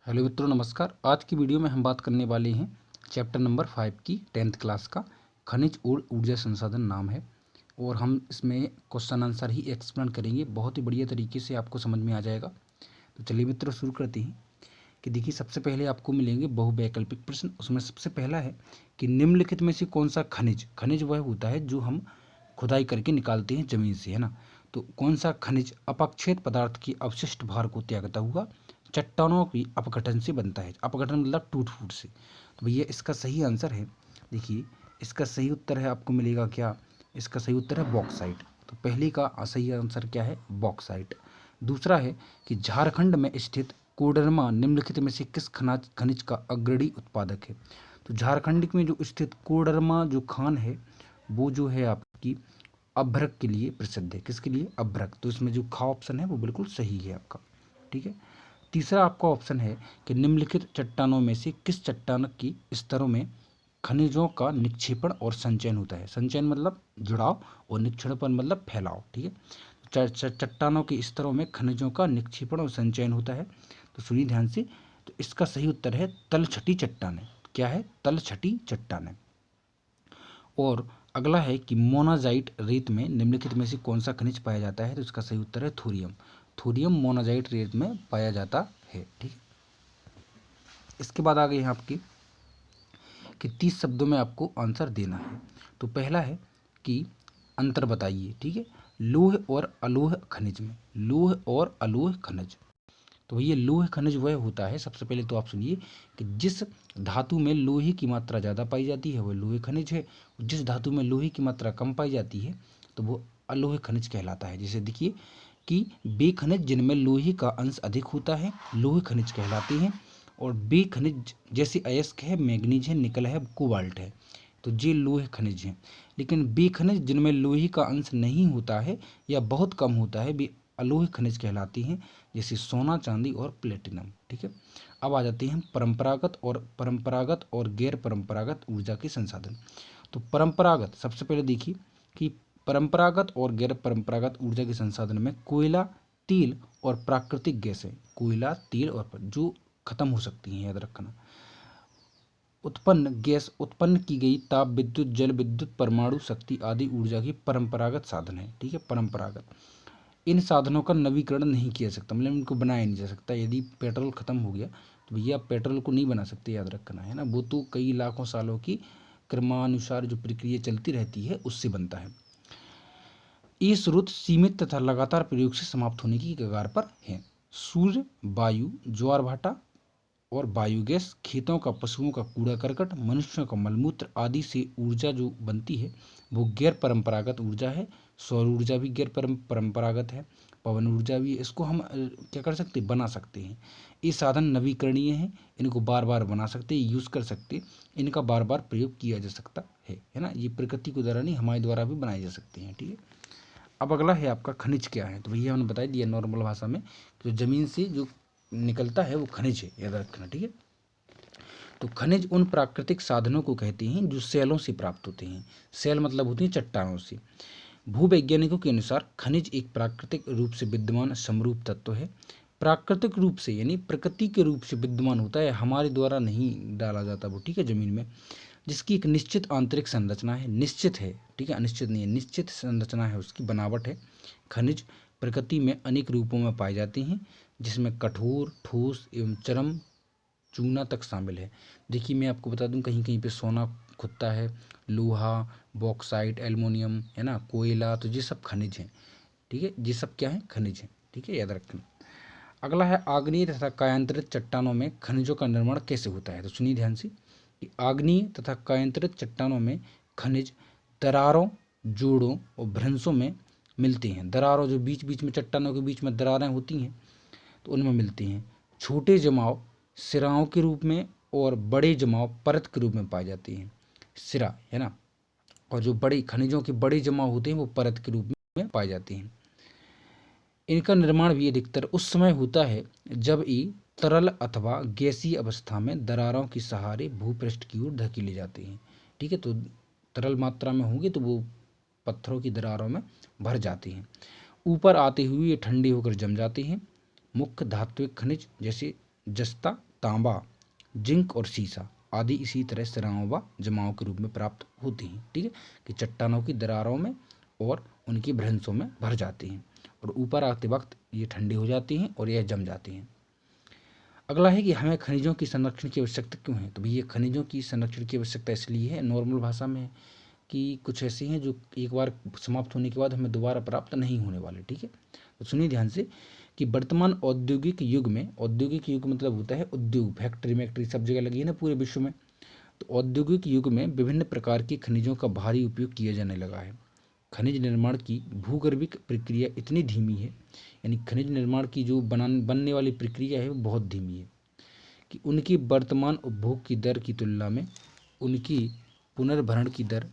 Hello मित्रों, नमस्कार। आज की वीडियो में हम बात करने वाले हैं चैप्टर नंबर 5 की 10th क्लास का खनिज और ऊर्जा संसाधन नाम है। और हम इसमें क्वेश्चन आंसर ही एक्सप्लेन करेंगे, बहुत ही बढ़िया तरीके से आपको समझ में आ जाएगा। तो चलिए मित्रों शुरू करते हैं कि देखिए, सबसे पहले आपको मिलेंगे बहुवैकल्पिक प्रश्न। उसमें सबसे पहला है कि निम्नलिखित में से कौन सा खनिज वह होता है जो हम खुदाई करके निकालते हैं ज़मीन से, है ना। तो कौन सा खनिज अपक्षेत्र पदार्थ की अवशिष्ट भार को त्यागता हुआ चट्टानों की अपघटन से बनता है। अपघटन मतलब टूट फूट से। तो भैया इसका सही आंसर है, देखिए इसका सही उत्तर है, आपको मिलेगा क्या, इसका सही उत्तर है बॉक्साइट। तो पहले का सही आंसर क्या है, बॉक्साइट। दूसरा है कि झारखंड में स्थित कोडरमा निम्नलिखित में से किस खनिज का अग्रणी उत्पादक है। तो झारखंड में जो स्थित कोडरमा जो खान है वो जो है आपकी अभ्रक के लिए प्रसिद्ध है। किसके लिए, अभ्रक। तो इसमें जो खा ऑप्शन है वो बिल्कुल सही है आपका, ठीक है। तीसरा आपका ऑप्शन है कि निम्नलिखित चट्टानों में से किस चट्टान की स्तरों में खनिजों का निक्षेपण और संचयन होता है। संचयन मतलब जुड़ाव और निक्षेपण मतलब फैलाव, ठीक है। चट्टानों के स्तरों में खनिजों का निक्षेपण और संचयन होता है। तो सुनिए ध्यान से, तो इसका सही उत्तर है तलछटी चट्टानें। क्या है, तलछटी चट्टानें। और अगला है कि मोनाजाइट रेत में निम्नलिखित में से कौन सा खनिज पाया जाता है। तो इसका सही उत्तर है थोरियम। थोरियम मोनाजाइट रेत में पाया जाता है, ठीक है। इसके बाद आ गए हैं आपके कि 30 शब्दों में आपको आंसर देना है। तो पहला है कि अंतर बताइए, ठीक है, लौह और अलोह खनिज में। लौह और अलोह खनिज, तो ये लोह खनिज वह होता है, सबसे पहले तो आप सुनिए, कि जिस धातु में लोहे की मात्रा ज़्यादा पाई जाती है वह लोह खनिज है। जिस धातु में लोहे की मात्रा कम पाई जाती है तो वो अलोह खनिज कहलाता है। जैसे देखिए कि वे खनिज जिनमें लोहे का अंश अधिक होता है लोह खनिज कहलाते हैं। और वे खनिज जैसे अयस्क है, मैग्नीज है, निकल है, कोबाल्ट है, तो ये लोह खनिज हैं। लेकिन वे खनिज जिनमें लोहे का अंश नहीं होता है या बहुत कम होता है वे अलोह खनिज कहलाती हैं, जैसे सोना, चांदी और प्लेटिनम, ठीक है। अब आ जाते हैं परंपरागत और गैर परंपरागत ऊर्जा के संसाधन। तो परंपरागत, सबसे पहले देखिए कि परंपरागत और गैर परंपरागत ऊर्जा के संसाधन में कोयला, तेल और प्राकृतिक गैसें, कोयला, तेल और जो खत्म हो सकती हैं, याद रखना। उत्पन्न गैस, उत्पन्न की गई ताप विद्युत, जल विद्युत, परमाणु शक्ति आदि ऊर्जा की परंपरागत साधन है, ठीक है, परंपरागत। इन साधनों का नवीकरण नहीं किया सकता, मतलब इनको बनाया नहीं जा सकता। यदि पेट्रोल खत्म हो गया तो भैया आप पेट्रोल को नहीं बना सकते, याद रखना है ना। वो तो कई लाखों सालों की क्रमानुसार जो प्रक्रिया चलती रहती है उससे बनता है। ये स्रोत सीमित तथा लगातार प्रयोग से समाप्त होने की कगार पर है। सूर्य, वायु, ज्वार भाटा और बायोगैस, खेतों का, पशुओं का कूड़ा करकट, मनुष्यों का मलमूत्र आदि से ऊर्जा जो बनती है वो गैर परंपरागत ऊर्जा है। सौर ऊर्जा भी गैर परंपरागत है, पवन ऊर्जा भी। इसको हम क्या कर सकते हैं, बना सकते हैं। ये साधन नवीकरणीय हैं, इनको बार बार बना सकते हैं, यूज़ कर सकते हैं, इनका बार बार प्रयोग किया जा सकता है ना। ये प्रकृति के द्वारा नहीं, हमारे द्वारा भी बनाए जा सकते हैं, ठीक है। अब अगला है आपका खनिज क्या है। तो भैया हमने बता दिया नॉर्मल भाषा में, जो ज़मीन से जो निकलता है वो खनिज है, याद रखना, ठीक है। तो खनिज उन प्राकृतिक साधनों को कहते हैं जो सेलों से प्राप्त होते हैं। सेल मतलब होती है चट्टानों से। भूवैज्ञानिकों के अनुसार खनिज एक प्राकृतिक रूप से विद्यमान समरूप तत्व है। प्राकृतिक रूप से यानी प्रकृति के रूप से विद्यमान होता है, हमारे द्वारा नहीं डाला जाता वो, ठीक है, जमीन में। जिसकी एक निश्चित आंतरिक संरचना है, निश्चित है, ठीक है, अनिश्चित नहीं है, निश्चित संरचना है, उसकी बनावट है। खनिज प्रकृति में अनेक रूपों में पाए जाते हैं, जिसमें कठोर, ठोस एवं चरम चूना तक शामिल है। देखिए मैं आपको बता दूं, कहीं कहीं पे सोना खुदता है, लोहा, बॉक्साइट, एल्युमिनियम, है ना, कोयला, तो ये सब खनिज हैं, ठीक है। ये सब क्या है, खनिज हैं, ठीक है, याद रखना। अगला है आग्नेय तथा कायांतरित चट्टानों में खनिजों का निर्माण कैसे होता है। तो सुनिए ध्यान से कि आग्नेय तथा कायांतरित चट्टानों में खनिज दरारों, जोड़ों और भ्रंशों में मिलते हैं। दरारों, जो बीच बीच में चट्टानों के बीच में दरारें होती हैं तो उनमें मिलते हैं। छोटे जमाव सिराओं के रूप में और बड़े जमाव परत के रूप में पाए जाते हैं। सिरा, है ना, और जो बड़े खनिजों के बड़े जमाव होते हैं वो परत के रूप में पाए जाते हैं। इनका निर्माण भी अधिकतर उस समय होता है जब ये तरल अथवा गैसीय अवस्था में दरारों के सहारे भूपृष्ठ की ओर धकेले जाते हैं, ठीक है। तो तरल मात्रा में होंगे तो वो पत्थरों की दरारों में भर जाते हैं। ऊपर आते हुए ये ठंडे होकर जम जाते हैं। मुख्य धात्विक खनिज जैसे जस्ता, तांबा, जिंक और सीसा आदि इसी तरह सिराओं व जमाओं के रूप में प्राप्त होते हैं। ठीक है, कि चट्टानों की दरारों में और उनकी भ्रंशों में भर जाते हैं और ऊपर आते वक्त ये ठंडे हो जाते हैं और यह जम जाते हैं। अगला है कि हमें खनिजों की संरक्षण की आवश्यकता क्यों है। तो भैया खनिजों की संरक्षण की आवश्यकता इसलिए है, नॉर्मल भाषा में, कि कुछ ऐसे हैं जो एक बार समाप्त होने के बाद हमें दोबारा प्राप्त नहीं होने वाले। ठीक है, तो सुनिए ध्यान से कि वर्तमान औद्योगिक युग में, औद्योगिक युग मतलब होता है उद्योग, फैक्ट्री मैक्ट्री सब जगह लगी है ना पूरे विश्व में, तो औद्योगिक युग में विभिन्न प्रकार के खनिजों का भारी उपयोग किया जाने लगा है। खनिज निर्माण की भूगर्भिक प्रक्रिया इतनी धीमी है, यानी खनिज निर्माण की जो बनने वाली प्रक्रिया है वो बहुत धीमी है, कि उनकी वर्तमान उपभोग की दर की तुलना में उनकी पुनर्भरण की दर,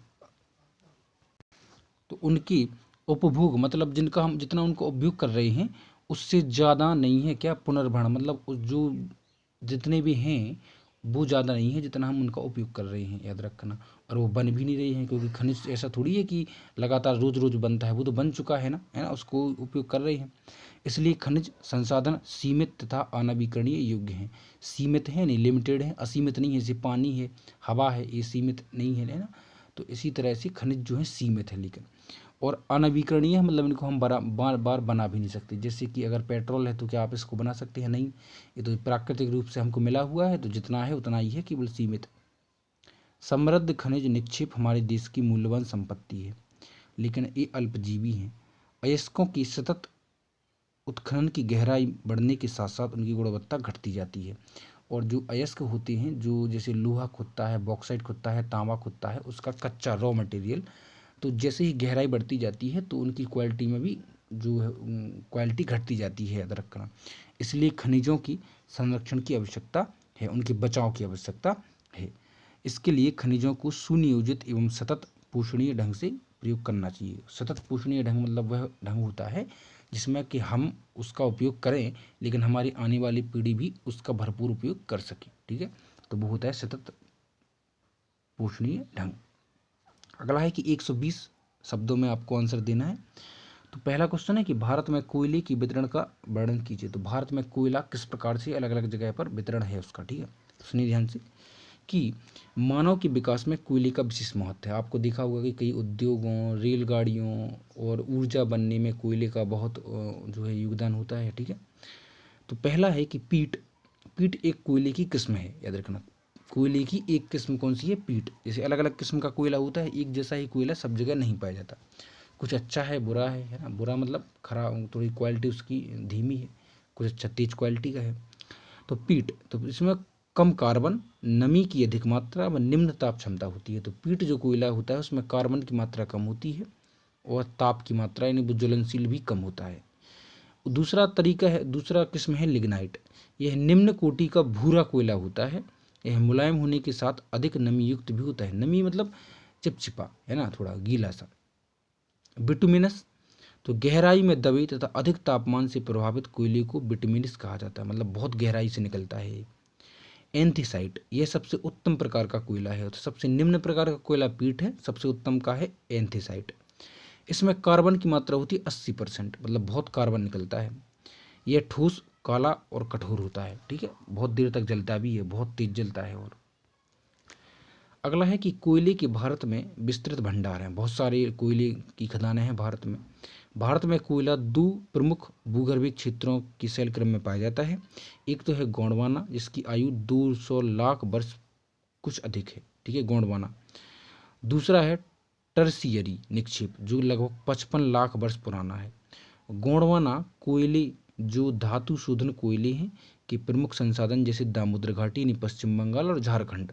तो उनकी उपभोग मतलब जिनका हम जितना उनको उपयोग कर रहे हैं उससे ज़्यादा नहीं है। क्या पुनर्भरण मतलब जो जितने भी हैं वो ज़्यादा नहीं है जितना हम उनका उपयोग कर रहे हैं, याद रखना। और वो बन भी नहीं रहे हैं, क्योंकि खनिज ऐसा थोड़ी है कि लगातार रोज़ रोज़ बनता है, वो तो बन चुका है ना, उसको उपयोग कर रहे हैं। इसलिए खनिज संसाधन सीमित तथा अनवीकरणीय योग्य हैं। सीमित है नहीं, लिमिटेड है, असीमित नहीं है, जैसे पानी है, हवा है, ये सीमित नहीं है ना। तो इसी तरह से खनिज जो है सीमित है, लेकिन और अनवीकरणीय है, मतलब इनको हम बार बार बना भी नहीं सकते। जैसे कि अगर पेट्रोल है तो क्या आप इसको बना सकते हैं? नहीं, ये तो प्राकृतिक रूप से हमको मिला हुआ है, तो जितना है उतना ही है, केवल सीमित। समृद्ध खनिज निक्षेप हमारे देश की मूल्यवान संपत्ति है, लेकिन ये अल्पजीवी हैं। अयस्कों की सतत उत्खनन की गहराई बढ़ने के साथ साथ उनकी गुणवत्ता घटती जाती है। और जो अयस्क होते हैं, जो जैसे लोहा खुदता है, बॉक्साइट खुदता है, तांबा खुदता है, उसका कच्चा रॉ मटेरियल, तो जैसे ही गहराई बढ़ती जाती है तो उनकी क्वालिटी में भी जो है क्वालिटी घटती जाती है, याद रखना। इसलिए खनिजों की संरक्षण की आवश्यकता है, उनके बचाव की आवश्यकता है। इसके लिए खनिजों को सुनियोजित एवं सतत पोषणीय ढंग से प्रयोग करना चाहिए। सतत पोषणीय ढंग मतलब वह ढंग होता है जिसमें कि हम उसका उपयोग करें लेकिन हमारी आने वाली पीढ़ी भी उसका भरपूर उपयोग कर सके। ठीक है, तो वो होता है सतत पोषणीय ढंग। अगला है कि 120 शब्दों में आपको आंसर देना है। तो पहला क्वेश्चन है कि भारत में कोयले की वितरण का वर्णन कीजिए। तो भारत में कोयला किस प्रकार से अलग अलग जगह पर वितरण है उसका। ठीक है, तो सुनिए ध्यान से कि मानव के विकास में कोयले का विशेष महत्व है। आपको देखा होगा कि कई उद्योगों, रेलगाड़ियों और ऊर्जा बनने में कोयले का बहुत जो है योगदान होता है। ठीक है, तो पहला है कि पीट। पीट एक कोयले की किस्म है, याद रखना। कोयले की एक किस्म कौन सी है? पीट। जैसे अलग अलग किस्म का कोयला होता है, एक जैसा ही कोयला सब जगह नहीं पाया जाता। कुछ अच्छा है, बुरा है ना। बुरा मतलब खराब, थोड़ी क्वालिटी उसकी धीमी है, कुछ अच्छा तेज क्वालिटी का है। तो पीट, तो इसमें कम कार्बन, नमी की अधिक मात्रा व निम्न ताप क्षमता होती है। तो पीट जो कोयला होता है उसमें कार्बन की मात्रा कम होती है और ताप की मात्रा यानी वो ज्वलनशील भी कम होता है। दूसरा तरीका है, दूसरा किस्म है लिग्नाइट। यह निम्न कोटि का भूरा कोयला होता है। यह मुलायम होने के साथ अधिक नमी युक्त भी होता है। नमी मतलब चिपचिपा है ना, थोड़ा गीला सा। बिटुमिनस, तो गहराई में दबे तथा अधिक तापमान से प्रभावित कोयले को बिटुमिनस कहा जाता है, मतलब बहुत गहराई से निकलता है। एंथीसाइट, यह सबसे उत्तम प्रकार का कोयला है। तो सबसे निम्न प्रकार का कोयला पीट है, सबसे उत्तम का है एंथीसाइट। इसमें कार्बन की मात्रा होती है 80%, मतलब बहुत कार्बन निकलता है। यह ठोस, काला और कठोर होता है। ठीक है, बहुत देर तक जलता भी है, बहुत तेज जलता है। और अगला है कि कोयले के भारत में विस्तृत भंडार हैं, बहुत सारे कोयले की खदानें हैं भारत में। भारत में कोयला दो प्रमुख भूगर्भिक क्षेत्रों की शैल क्रम में पाया जाता है। एक तो है गोंडवाना, जिसकी आयु 200 लाख वर्ष कुछ अधिक है। ठीक है, गोंडवाना। दूसरा है टर्सियरी निक्षेप, जो लगभग 55 लाख वर्ष पुराना है। गोंडवाना कोयले जो धातु शोधन कोयले हैं कि प्रमुख संसाधन जैसे दामोदर घाटी यानी पश्चिम बंगाल और झारखंड,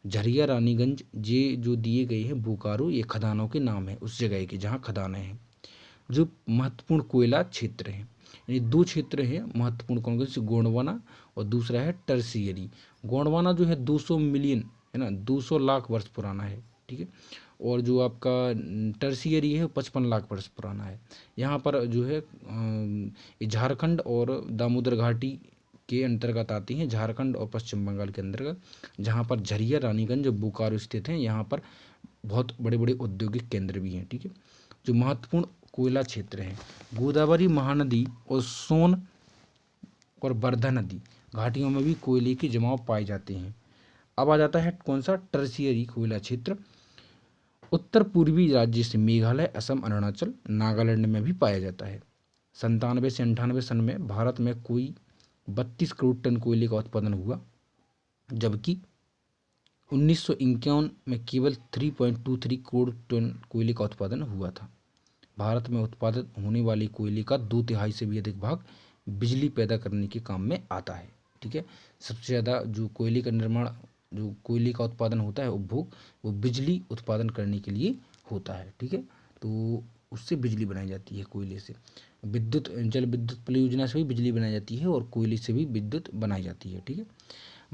झरिया, रानीगंज, ये जो दिए गए हैं, बोकारो, ये खदानों के नाम है उस जगह के जहाँ खदानें हैं। जो महत्वपूर्ण कोयला क्षेत्र हैं, यानी दो क्षेत्र हैं महत्वपूर्ण, कौन कौन से? गोंडवाना और दूसरा है टर्सियरी। गोंडवाना जो है 200 मिलियन है ना, 200 लाख वर्ष पुराना है। ठीक है, और जो आपका टर्सियरी है 55 लाख वर्ष पुराना है। यहाँ पर जो है झारखंड और दामोदर घाटी के अंतर्गत आती हैं, झारखंड और पश्चिम बंगाल के अंतर्गत, जहाँ पर झरिया, रानीगंज, बोकारो स्थित हैं। यहाँ पर बहुत बड़े बड़े औद्योगिक केंद्र भी हैं। ठीक है, जो महत्वपूर्ण कोयला क्षेत्र हैं, गोदावरी महानदी और सोन और वर्धा नदी घाटियों में भी कोयले के जमाव पाए जाते हैं। अब आ जाता है कौन सा, टर्शियरी कोयला क्षेत्र। उत्तर पूर्वी राज्य से मेघालय, असम, अरुणाचल, नागालैंड में भी पाया जाता है। 97 से 98 सन में भारत में कोई 32 करोड़ टन कोयले का उत्पादन हुआ, जबकि 1951 में केवल 3.23 करोड़ टन कोयले का उत्पादन हुआ था। भारत में उत्पादित होने वाले कोयले का 2/3 से भी अधिक भाग बिजली पैदा करने के काम में आता है। ठीक है, सबसे ज़्यादा जो कोयले का निर्माण, जो कोयले का उत्पादन होता है, उपभोग, वो बिजली उत्पादन करने के लिए होता है। ठीक है, तो उससे बिजली बनाई जाती है कोयले से। विद्युत, जल विद्युत परियोजना से भी बिजली बनाई जाती है और कोयले से भी विद्युत बनाई जाती है। ठीक है,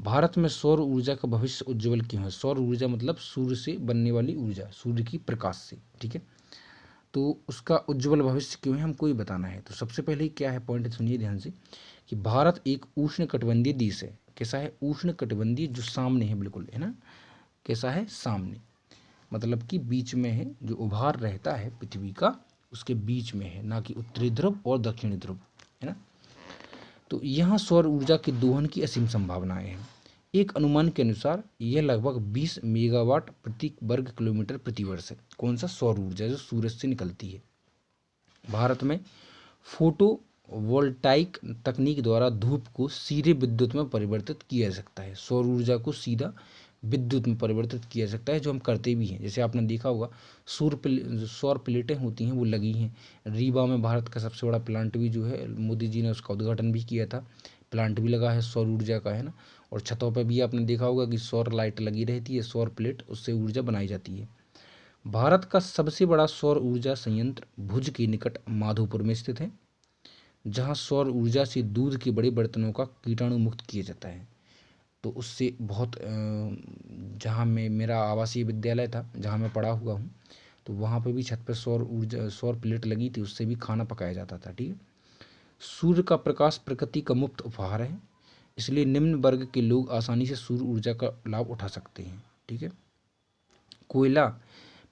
भारत में सौर ऊर्जा का भविष्य उज्ज्वल क्यों है? सौर ऊर्जा मतलब सूर्य से बनने वाली ऊर्जा, सूर्य की प्रकाश से। ठीक है, तो उसका उज्ज्वल भविष्य क्यों है, हमको ये बताना है। तो सबसे पहले क्या है, पॉइंट सुनिए ध्यान से, कि भारत एक उष्ण कटिबंधीय देश है। कैसा है? उष्ण कटिबंधीय, जो सामने है, बिल्कुल है ना, कैसा है, सामने, मतलब कि बीच में है, जो उभार रहता है पृथ्वी का उसके बीच में है, ना कि उत्तरी ध्रुव और दक्षिणी ध्रुव, है ना। तो यहाँ सौर ऊर्जा के दोहन की असीम संभावनाएं हैं। एक अनुमान के अनुसार यह लगभग 20 मेगावाट प्रति वर्ग किलोमीटर प्रति वर्ष है। कौन सा? सौर ऊर्जा, जो सूरज से निकलती है। भारत में फोटो वोल्टाइक तकनीक द्वारा धूप को सीधे विद्युत में परिवर्तित किया जा सकता है। सौर ऊर्जा को सीधा विद्युत में परिवर्तित किया जा सकता है, जो हम करते भी हैं। जैसे आपने देखा होगा, सौर प्लेटें होती हैं वो लगी हैं। रीवा में भारत का सबसे बड़ा प्लांट भी जो है, मोदी जी ने उसका उद्घाटन भी किया था, प्लांट भी लगा है सौर ऊर्जा का, है ना। और छतों पर भी आपने देखा होगा कि सौर लाइट लगी रहती है, सौर प्लेट, उससे ऊर्जा बनाई जाती है। भारत का सबसे बड़ा सौर ऊर्जा संयंत्र भुज के निकट माधोपुर में स्थित है, जहां सौर ऊर्जा से दूध के बड़े बर्तनों का कीटाणु मुक्त किया जाता है। तो उससे बहुत, जहाँ मैं, मेरा आवासीय विद्यालय था जहाँ मैं पढ़ा हुआ हूँ, तो वहाँ पे भी छत पर सौर प्लेट लगी थी, उससे भी खाना पकाया जाता था। ठीक है, सूर्य का प्रकाश प्रकृति का मुफ्त उपहार है, इसलिए निम्न वर्ग के लोग आसानी से सूर्य ऊर्जा का लाभ उठा सकते हैं। ठीक है, कोयला,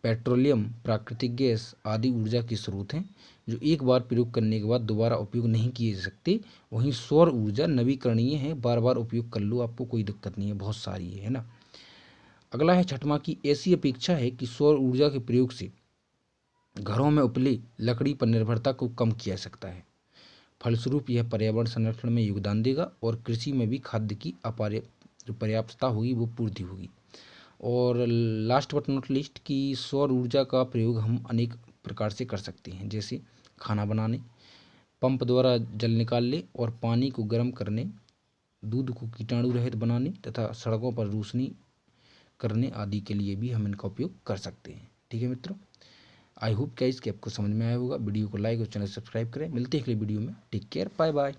पेट्रोलियम, प्राकृतिक गैस आदि ऊर्जा के स्रोत हैं जो एक बार प्रयोग करने के बाद दोबारा उपयोग नहीं किए जा सकते। वहीं सौर ऊर्जा नवीकरणीय है, बार बार उपयोग कर लो, आपको कोई दिक्कत नहीं है, बहुत सारी है ना। अगला है छठवां की ऐसी अपेक्षा है कि सौर ऊर्जा के प्रयोग से घरों में उपली लकड़ी पर निर्भरता को कम किया जा सकता है। फलस्वरूप यह पर्यावरण संरक्षण में योगदान देगा और कृषि में भी खाद्य की जो पर्याप्तता होगी वो पूर्ति होगी। और लास्ट बट नॉट लीस्ट, की सौर ऊर्जा का प्रयोग हम अनेक प्रकार से कर सकते हैं, जैसे खाना बनाने, पंप द्वारा जल निकालने और पानी को गर्म करने, दूध को कीटाणु रहित बनाने तथा सड़कों पर रोशनी करने आदि के लिए भी हम इनका उपयोग कर सकते हैं। ठीक है मित्रों, आई होप गाइस कि आपको समझ में आया होगा। वीडियो को लाइक और चैनल सब्सक्राइब करें। मिलते हैं अगले वीडियो में। Take care, bye bye.